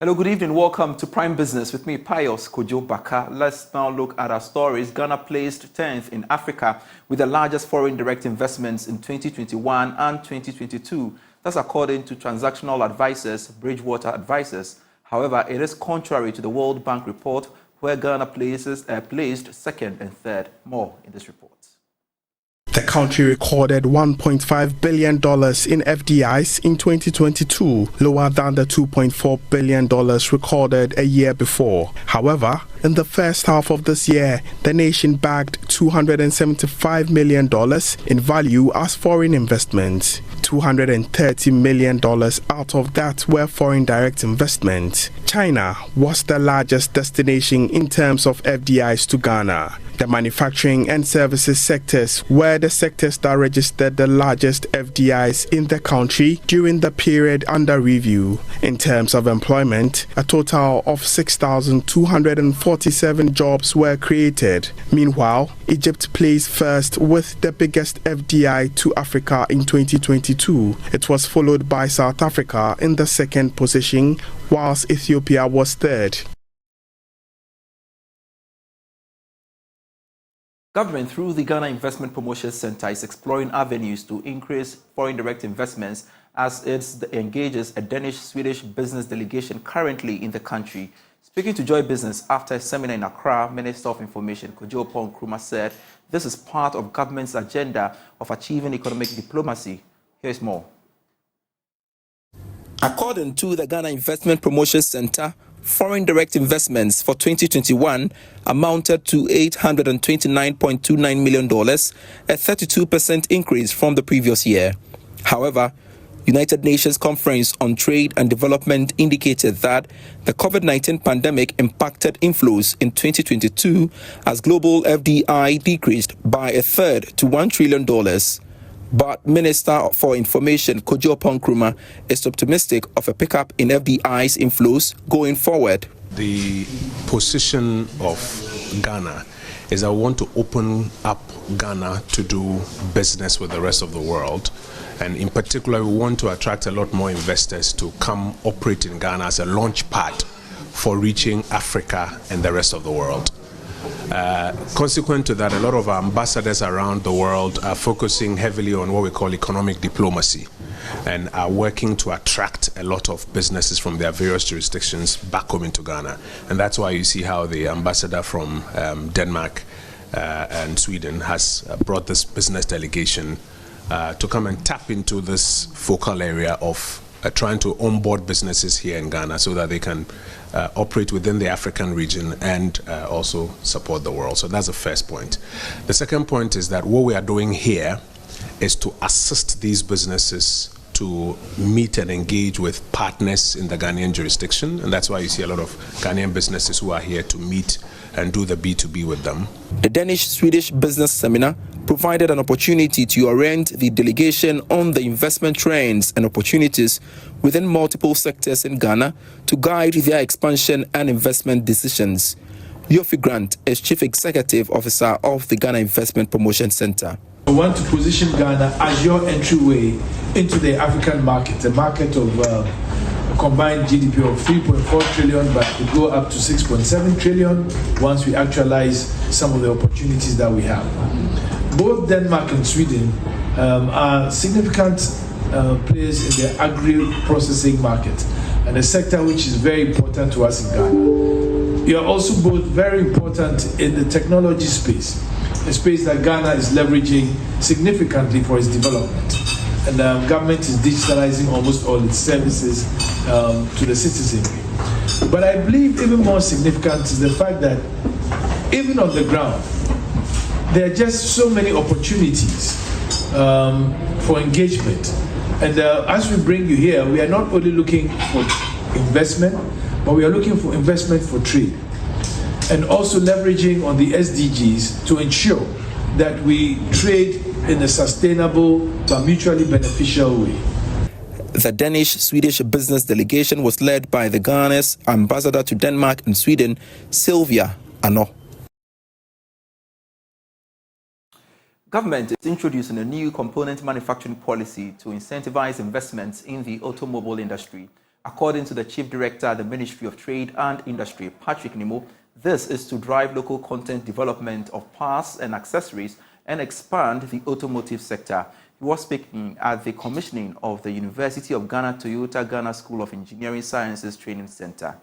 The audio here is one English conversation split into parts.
Hello, good evening. Welcome to Prime Business with me, Pius Kojo Baka. Let's now look at our stories. Ghana placed 10th in Africa with the largest foreign direct investments in 2021 and 2022. That's according to transactional advisors, Bridgewater Advisors. However, it is contrary to the World Bank report, where Ghana placed second and third. More in this report. The country recorded $1.5 billion in FDIs in 2022, lower than the $2.4 billion recorded a year before. However, in the first half of this year, the nation bagged $275 million in value as foreign investments. $230 million out of that were foreign direct investments. China was the largest destination in terms of FDIs to Ghana. The manufacturing and services sectors were the sectors that registered the largest FDIs in the country during the period under review. In terms of employment, a total of 6,247 jobs were created. Meanwhile, Egypt placed first with the biggest FDI to Africa in 2022. It was followed by South Africa in the second position, whilst Ethiopia was third. Government, through the Ghana Investment Promotion Center, is exploring avenues to increase foreign direct investments as it engages a Danish-Swedish business delegation currently in the country. Speaking to Joy Business after a seminar in Accra, Minister of Information Kojo Nkrumah said this is part of government's agenda of achieving economic diplomacy. Here's more. According to the Ghana Investment Promotion Center, foreign direct investments for 2021 amounted to $829.29 million, a 32% increase from the previous year. However, United Nations Conference on Trade and Development indicated that the COVID-19 pandemic impacted inflows in 2022 as global FDI decreased by a third to $1 trillion. But Minister for Information Kojo Nkrumah is optimistic of a pickup in FDI's inflows going forward. The position of Ghana is I want to open up Ghana to do business with the rest of the world. And in particular, we want to attract a lot more investors to come operate in Ghana as a launch pad for reaching Africa and the rest of the world. Consequent to that, a lot of our ambassadors around the world are focusing heavily on what we call economic diplomacy and are working to attract a lot of businesses from their various jurisdictions back home into Ghana. And that's why you see how the ambassador from Denmark and Sweden has brought this business delegation to come and tap into this focal area of trying to onboard businesses here in Ghana so that they can operate within the African region and also support the world. So that's the first point. The second point is that what we are doing here is to assist these businesses to meet and engage with partners in the Ghanaian jurisdiction, and that's why you see a lot of Ghanaian businesses who are here to meet and do the B2B with them. The Danish-Swedish business seminar provided an opportunity to orient the delegation on the investment trends and opportunities within multiple sectors in Ghana to guide their expansion and investment decisions. Yofi Grant is Chief Executive Officer of the Ghana Investment Promotion Center. I want to position Ghana as your entryway into the African market, a market of a combined GDP of 3.4 trillion, but to go up to 6.7 trillion once we actualize some of the opportunities that we have. Both Denmark and Sweden are significant players in the agri-processing market, and a sector which is very important to us in Ghana. You are also both very important in the technology space, a space that Ghana is leveraging significantly for its development. And the government is digitalizing almost all its services to the citizenry. But I believe even more significant is the fact that even on the ground, there are just so many opportunities for engagement. And as we bring you here, we are not only looking for investment, but we are looking for investment for trade. And also leveraging on the SDGs to ensure that we trade in a sustainable but mutually beneficial way. The Danish-Swedish business delegation was led by the Ghana's ambassador to Denmark and Sweden, Sylvia Ano. Government is introducing a new component manufacturing policy to incentivize investments in the automobile industry. According to the Chief Director at the Ministry of Trade and Industry, Patrick Nimo, this is to drive local content development of parts and accessories and expand the automotive sector. He was speaking at the commissioning of the University of Ghana Toyota Ghana School of Engineering Sciences Training Center.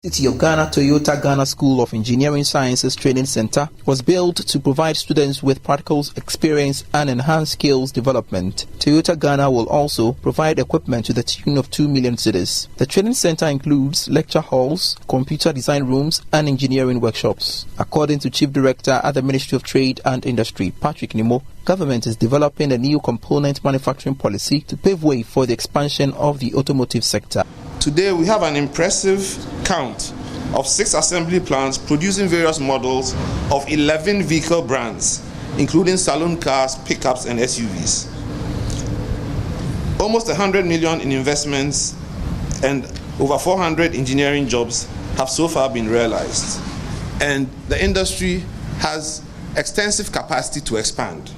University of Ghana Toyota Ghana School of Engineering Sciences Training Center was built to provide students with practical experience and enhanced skills development. Toyota Ghana will also provide equipment to the tune of 2 million cedis. The training center includes lecture halls, computer design rooms, and engineering workshops. According to Chief Director at the Ministry of Trade and Industry, Patrick Nimo, government is developing a new component manufacturing policy to pave way for the expansion of the automotive sector. Today we have an impressive count of 6 assembly plants producing various models of 11 vehicle brands, including saloon cars, pickups, and SUVs. Almost 100 million in investments and over 400 engineering jobs have so far been realized. And the industry has extensive capacity to expand.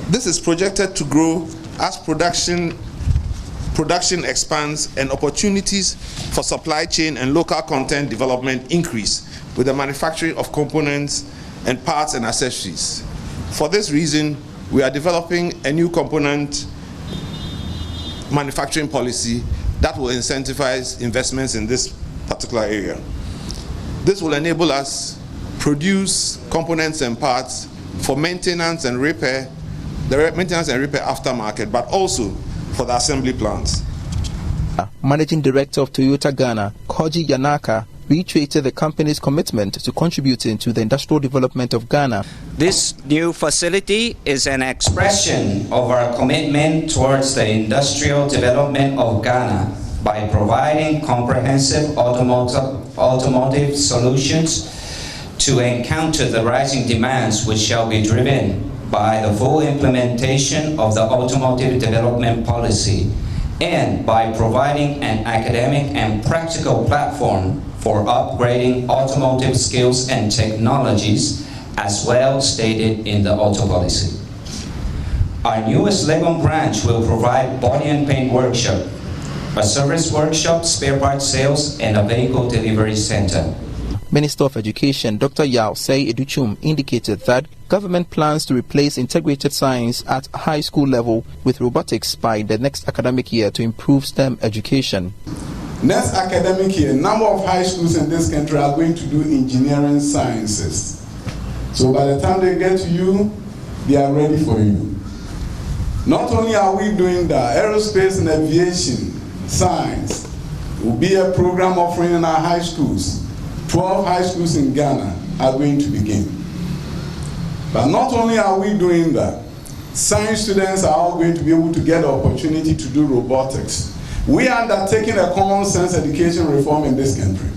This is projected to grow as production expands and opportunities for supply chain and local content development increase with the manufacturing of components and parts and accessories. For this reason, we are developing a new component manufacturing policy that will incentivize investments in this particular area. This will enable us produce components and parts for maintenance and repair, aftermarket, but also for the assembly plants. Managing Director of Toyota Ghana, Koji Yanaka, reiterated the company's commitment to contributing to the industrial development of Ghana. This new facility is an expression of our commitment towards the industrial development of Ghana by providing comprehensive automotive solutions to encounter the rising demands which shall be driven by the full implementation of the automotive development policy and by providing an academic and practical platform for upgrading automotive skills and technologies as well stated in the auto policy. Our newest Legon branch will provide body and paint workshop, a service workshop, spare parts sales, and a vehicle delivery center. Minister of Education Dr. Yao Sei Educhum indicated that government plans to replace integrated science at high school level with robotics by the next academic year to improve STEM education. Next academic year, number of high schools in this country are going to do engineering sciences. So by the time they get to you, they are ready for you. Not only are we doing that, aerospace and aviation science will be a program offering in our high schools. 12 high schools in Ghana are going to begin. But not only are we doing that, science students are all going to be able to get the opportunity to do robotics. We are undertaking a common sense education reform in this country.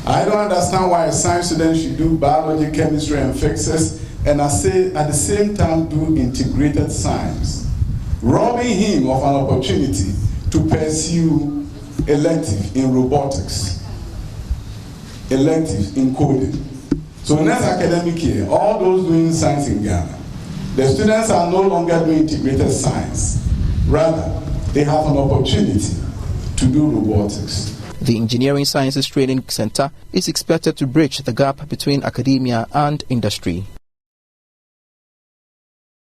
I don't understand why a science student should do biology, chemistry, and physics, and at the same time do integrated science, robbing him of an opportunity to pursue elective in robotics, elective in coding. So next academic year, all those doing science in Ghana, the students are no longer doing integrated science. Rather, they have an opportunity to do robotics. The Engineering Sciences Training Center is expected to bridge the gap between academia and industry.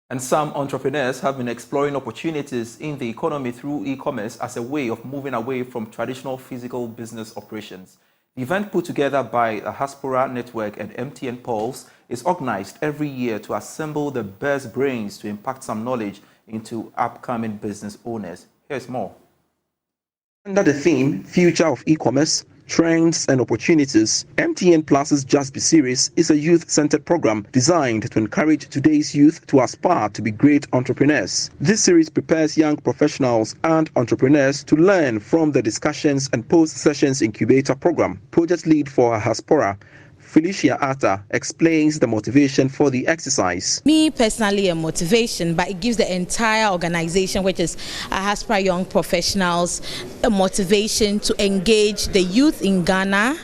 And some entrepreneurs have been exploring opportunities in the economy through e-commerce as a way of moving away from traditional physical business operations. The event put together by the Haspora Network and MTN Pulse is organized every year to assemble the best brains to impact some knowledge into upcoming business owners. Here's more. Under the theme, Future of E-commerce, Trends and Opportunities, MTN Plus's Just Be Serious is a youth-centered program designed to encourage today's youth to aspire to be great entrepreneurs. This series prepares young professionals and entrepreneurs to learn from the discussions and post-sessions incubator program. Project lead for Haspora, Felicia Atta explains the motivation for the exercise. Me personally, a motivation, but it gives the entire organization, which is Ahaspra Young Professionals, a motivation to engage the youth in Ghana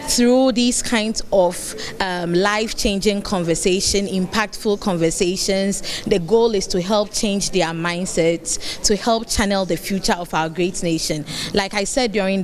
through these kinds of life-changing conversation, impactful conversations. The goal is to help change their mindsets, to help channel the future of our great nation. Like I said during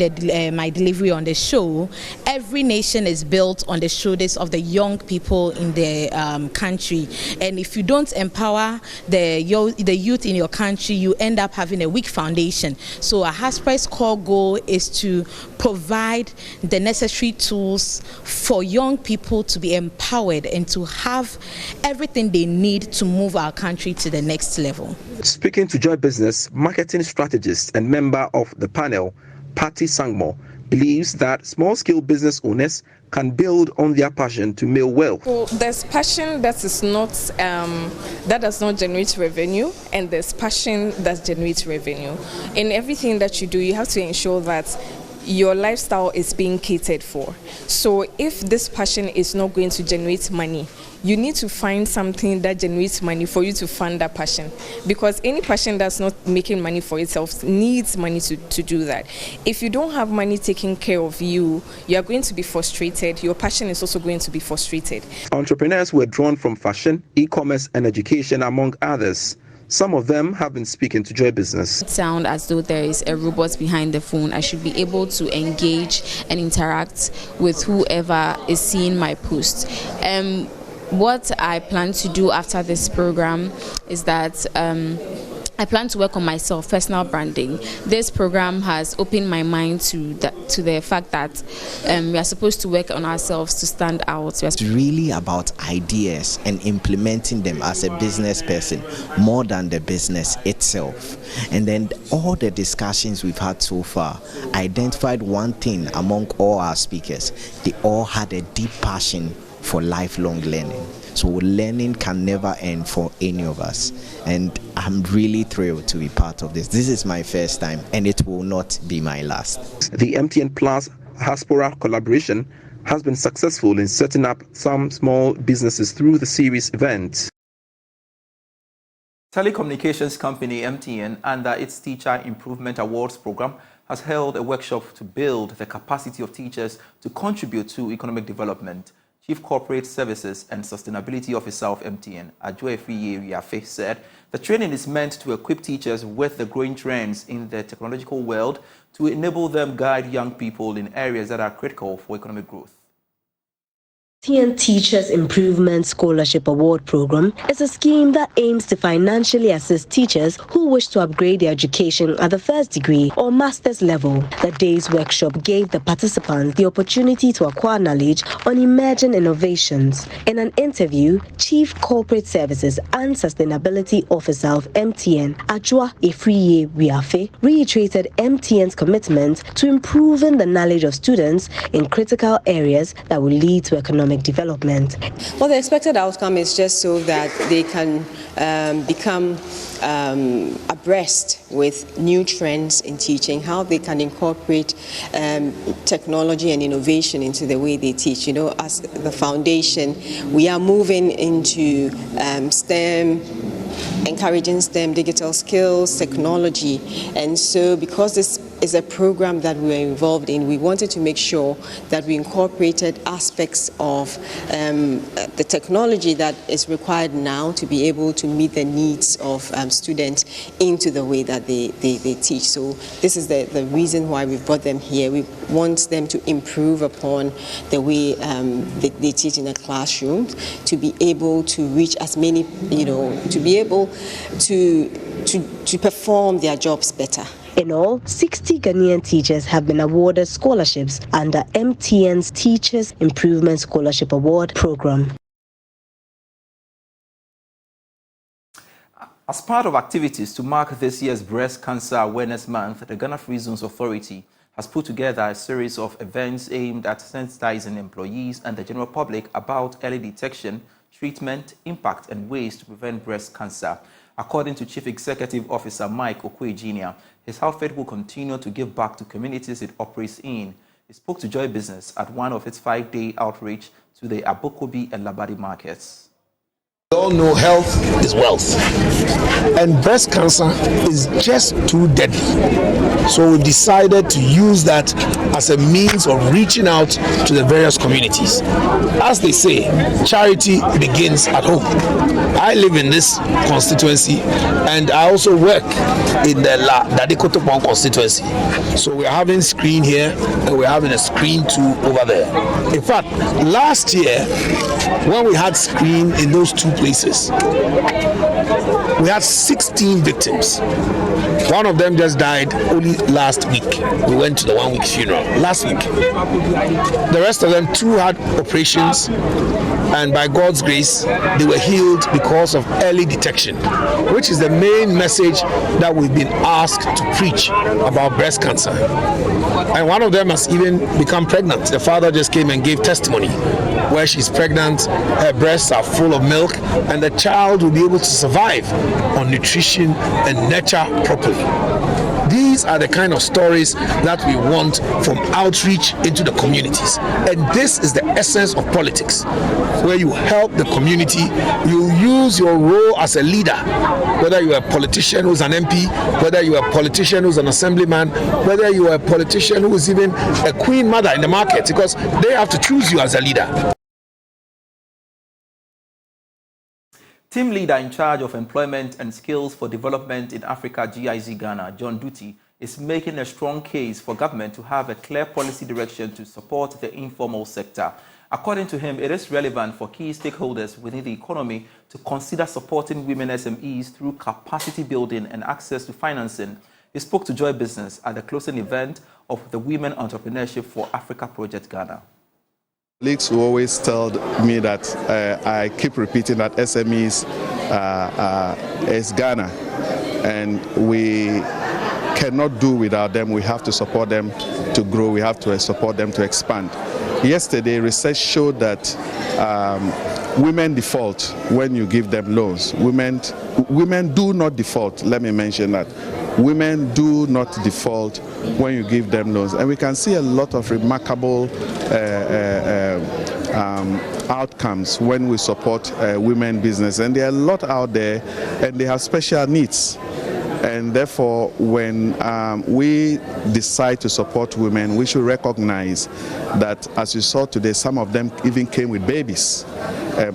my delivery on the show, every nation is built on the shoulders of the young people in the country, and if you don't empower the youth in your country, you end up having a weak foundation. So Ahaspra's core goal is to provide the necessary tools for young people to be empowered and to have everything they need to move our country to the next level. Speaking to Joy Business, marketing strategist and member of the panel, Patty Sangmo, believes that small-scale business owners can build on their passion to make wealth. So there's passion that is not that does not generate revenue, and there's passion that generates revenue. In everything that you do, you have to ensure that your lifestyle is being catered for. So if this passion is not going to generate money, you need to find something that generates money for you to fund that passion, because any passion that's not making money for itself needs money to do that. If you don't have money taking care of you, you are going to be frustrated. Your passion is also going to be frustrated. Entrepreneurs were drawn from fashion, e-commerce and education, among others. Some of them have been speaking to Joy Business. It sounds as though there is a robot behind the phone. I should be able to engage and interact with whoever is seeing my post. What I plan to do after this program is that I plan to work on myself, personal branding. This program has opened my mind to the fact that we are supposed to work on ourselves to stand out. It's really about ideas and implementing them as a business person more than the business itself. And then all the discussions we've had so far identified one thing among all our speakers. They all had a deep passion for lifelong learning. So learning can never end for any of us, and I'm really thrilled to be part of this. This is my first time, and it will not be my last. The MTN Plus Diaspora collaboration has been successful in setting up some small businesses through the series event. Telecommunications company MTN, under its Teacher Improvement Awards program, has held a workshop to build the capacity of teachers to contribute to economic development. Chief Corporate Services and Sustainability Officer of MTN, Adjoa Efriye, said the training is meant to equip teachers with the growing trends in the technological world to enable them guide young people in areas that are critical for economic growth. MTN Teachers Improvement Scholarship Award Program is a scheme that aims to financially assist teachers who wish to upgrade their education at the first degree or master's level. The day's workshop gave the participants the opportunity to acquire knowledge on emerging innovations. In an interview, Chief Corporate Services and Sustainability Officer of MTN, Adjoa Efriye, reiterated MTN's commitment to improving the knowledge of students in critical areas that will lead to economic development. Well, the expected outcome is just so that they can become abreast with new trends in teaching, how they can incorporate technology and innovation into the way they teach. You know, as the foundation, we are moving into STEM, encouraging STEM, digital skills, technology. And so because this is a program that we are involved in, we wanted to make sure that we incorporated aspects of the technology that is required now to be able to meet the needs of students into the way that they teach. So this is the reason why we've brought them here. We want them to improve upon the way they teach in a classroom, to be able to reach as many, to be able to perform their jobs better. In all, 60 Ghanaian teachers have been awarded scholarships under MTN's Teachers Improvement Scholarship Award program. As part of activities to mark this year's Breast Cancer Awareness Month, the Ghana Free Zones Authority has put together a series of events aimed at sensitizing employees and the general public about early detection, treatment, impact, and ways to prevent breast cancer. According to Chief Executive Officer Mike Okoye Jr., his outfit will continue to give back to communities it operates in. He spoke to Joy Business at one of its 5-day outreach to the Abokobi and Labadi markets. We all know health is wealth, and breast cancer is just too deadly. So we've decided to use that as a means of reaching out to the various communities. As they say, charity begins at home. I live in this constituency, and I also work in the Dadekotopon constituency. So we're having screen here, and we're having a screen too over there. In fact, last year, when we had screen in those two places, we had 16 victims. One of them just died only last week. We went to the 1-week funeral last week. The rest of them, 2 had operations, and by God's grace, they were healed because of early detection, which is the main message that we've been asked to preach about breast cancer. And one of them has even become pregnant. The father just came and gave testimony where she's pregnant, her breasts are full of milk, and the child will be able to survive on nutrition and nurture properly. These are the kind of stories that we want from outreach into the communities. And this is the essence of politics, where you help the community, you use your role as a leader, whether you are a politician who's an MP, whether you are a politician who's an assemblyman, whether you are a politician who is even a queen mother in the market, because they have to choose you as a leader. Team leader in charge of employment and skills for development in Africa, GIZ Ghana, John Duty, is making a strong case for government to have a clear policy direction to support the informal sector. According to him, it is relevant for key stakeholders within the economy to consider supporting women SMEs through capacity building and access to financing. He spoke to Joy Business at the closing event of the Women Entrepreneurship for Africa Project Ghana. Colleagues who always tell me that I keep repeating that SMEs is Ghana, and we cannot do without them. We have to support them to grow. We have to support them to expand. Yesterday, research showed that women default when you give them loans. Women do not default. Let me mention that. Women do not default when you give them loans. And we can see a lot of remarkable outcomes when we support women business. And there are a lot out there, and they have special needs. And therefore, when we decide to support women, we should recognize that, as you saw today, some of them even came with babies.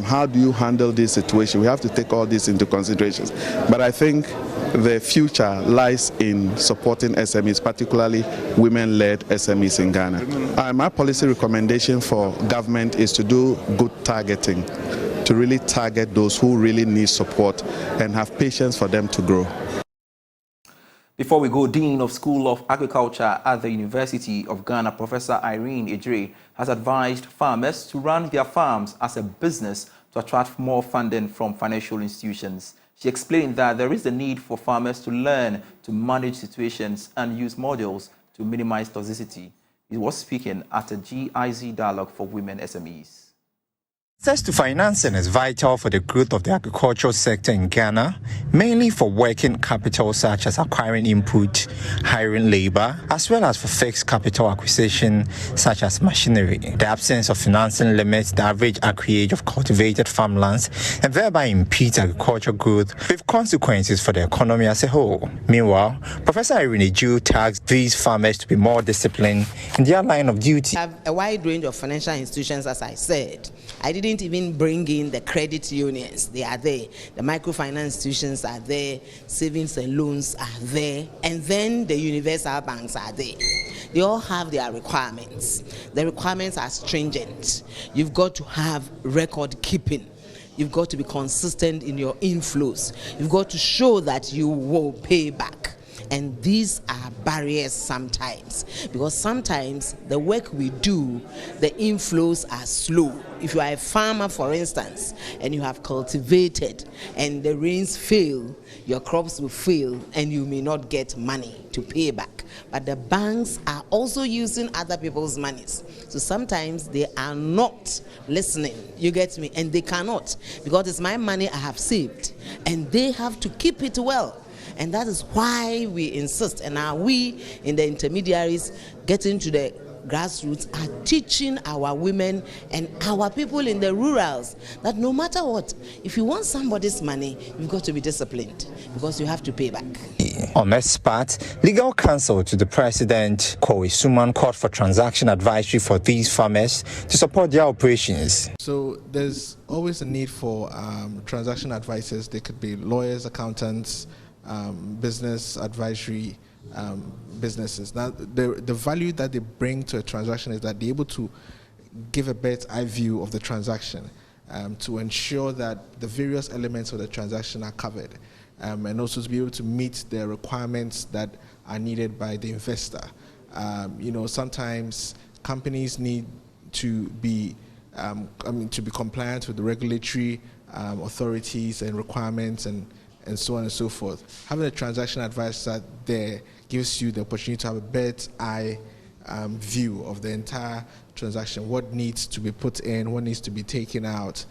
How do you handle this situation? We have to take all this into consideration. But I think the future lies in supporting SMEs, particularly women-led SMEs in Ghana. My policy recommendation for government is to do good targeting, to really target those who really need support and have patience for them to grow. Before we go, Dean of School of Agriculture at the University of Ghana, Professor Irene Ejire, has advised farmers to run their farms as a business to attract more funding from financial institutions. She explained that there is a need for farmers to learn to manage situations and use models to minimize toxicity. He was speaking at a GIZ dialogue for women SMEs. Access to financing is vital for the growth of the agricultural sector in Ghana, mainly for working capital such as acquiring input, hiring labor, as well as for fixed capital acquisition such as machinery. The absence of financing limits the average acreage of cultivated farmlands and thereby impedes agricultural growth with consequences for the economy as a whole. Meanwhile, Professor Irene Ejire tasked these farmers to be more disciplined in their line of duty. We have a wide range of financial institutions, as I said. I didn't even bring in the credit unions. They are there. The microfinance institutions are there. Savings and loans are there. And then the universal banks are there. They all have their requirements. The requirements are stringent. You've got to have record keeping. You've got to be consistent in your inflows. You've got to show that you will pay back. And these are barriers sometimes, because sometimes the work we do, the inflows are slow. If you are a farmer, for instance, and you have cultivated and the rains fail, your crops will fail and you may not get money to pay back. But the banks are also using other people's monies. So sometimes they are not listening, you get me, and they cannot, because it's my money I have saved and they have to keep it well. And that is why we insist, and are we in the intermediaries getting to the grassroots are teaching our women and our people in the rurals that no matter what, if you want somebody's money, you've got to be disciplined because you have to pay back. On this part, legal counsel to the president, Kowi Suman, called for transaction advisory for these farmers to support their operations. So there's always a need for transaction advisors. They could be lawyers, accountants, business advisory businesses. Now, the value that they bring to a transaction is that they're able to give a bird's eye view of the transaction to ensure that the various elements of the transaction are covered, and also to be able to meet the requirements that are needed by the investor. Sometimes companies need to be compliant with the regulatory authorities and requirements and so on and so forth. Having a transaction advisor there gives you the opportunity to have a bird's eye view of the entire transaction, what needs to be put in, what needs to be taken out.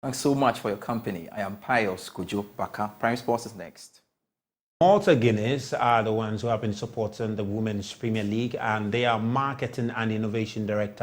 Thanks so much for your company. I am Pius Kujo Baka. Prime Sports is next. Malta Guinness are the ones who have been supporting the Women's Premier League, and they are marketing and innovation director